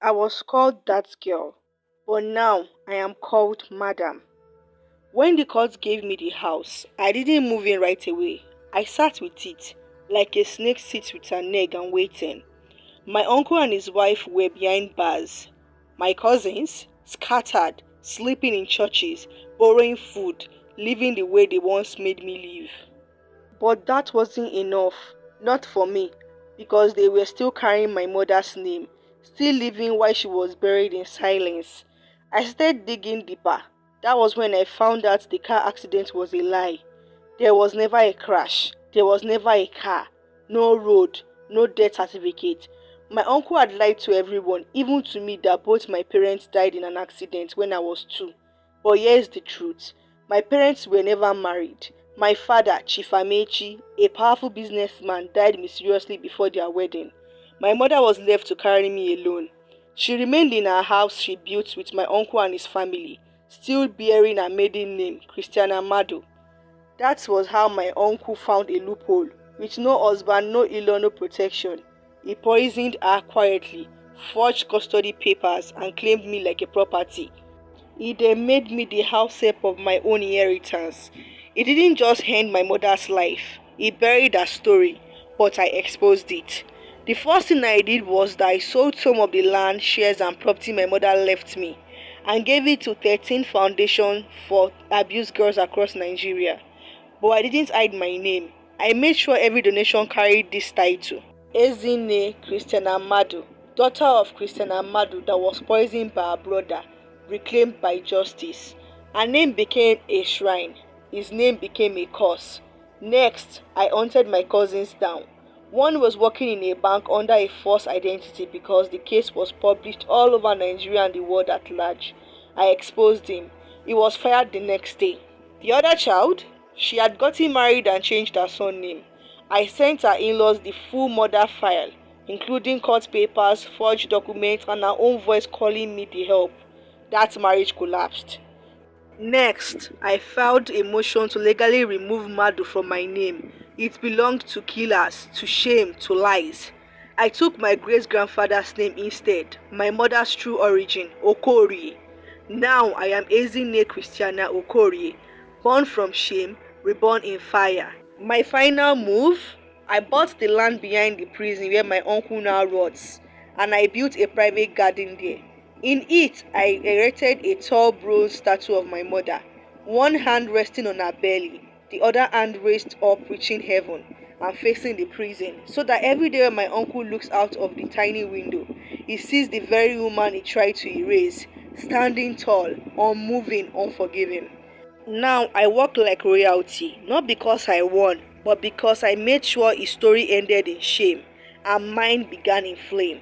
I was called that girl, but now I am called Madam. When the court gave me the house, I didn't move in right away. I sat with it, like a snake sits with an egg and waiting. My uncle and his wife were behind bars. My cousins, scattered, sleeping in churches, borrowing food, living the way they once made me live. But that wasn't enough, not for me, because they were still carrying my mother's name, still living while she was buried in silence. I started digging deeper. That was when I found out the car accident was a lie. There was never a crash. There was never a car. No road. No death certificate. My uncle had lied to everyone, even to me, that both my parents died in an accident when I was 2. But here's the truth. My parents were never married. My father, Chief Amechi, a powerful businessman, died mysteriously before their wedding. My mother was left to carry me alone. She remained in her house she built with my uncle and his family, still bearing her maiden name, Christiana Mado. That was how my uncle found a loophole. With no husband, no in-law, no protection. He poisoned her quietly, forged custody papers, and claimed me like a property. He then made me the house help of my own inheritance. He didn't just end my mother's life. He buried her story, but I exposed it. The first thing I did was that I sold some of the land, shares, and property my mother left me and gave it to 13 Foundation for abused girls across Nigeria. But I didn't hide my name. I made sure every donation carried this title. Ezine Christian Amadu, daughter of Christian Amadu that was poisoned by her brother, reclaimed by justice. Her name became a shrine. His name became a curse. Next, I hunted my cousins down. One was working in a bank under a false identity because the case was published all over Nigeria and the world at large. I exposed him. He was fired the next day. The other child, she had gotten married and changed her surname. I sent her in-laws the full murder file, including court papers, forged documents, and her own voice calling me the help. That marriage collapsed. Next, I filed a motion to legally remove Madu from my name. It belonged to killers, to shame, to lies. I took my great-grandfather's name instead, my mother's true origin, Okorie. Now I am Ezine Christiana Okorie, born from shame, reborn in fire. My final move? I bought the land behind the prison where my uncle now rots, and I built a private garden there. In it, I erected a tall bronze statue of my mother, one hand resting on her belly, the other hand raised up reaching heaven and facing the prison, so that every day when my uncle looks out of the tiny window, he sees the very woman he tried to erase, standing tall, unmoving, unforgiving. Now I walk like royalty, not because I won, but because I made sure his story ended in shame and mine began in flame.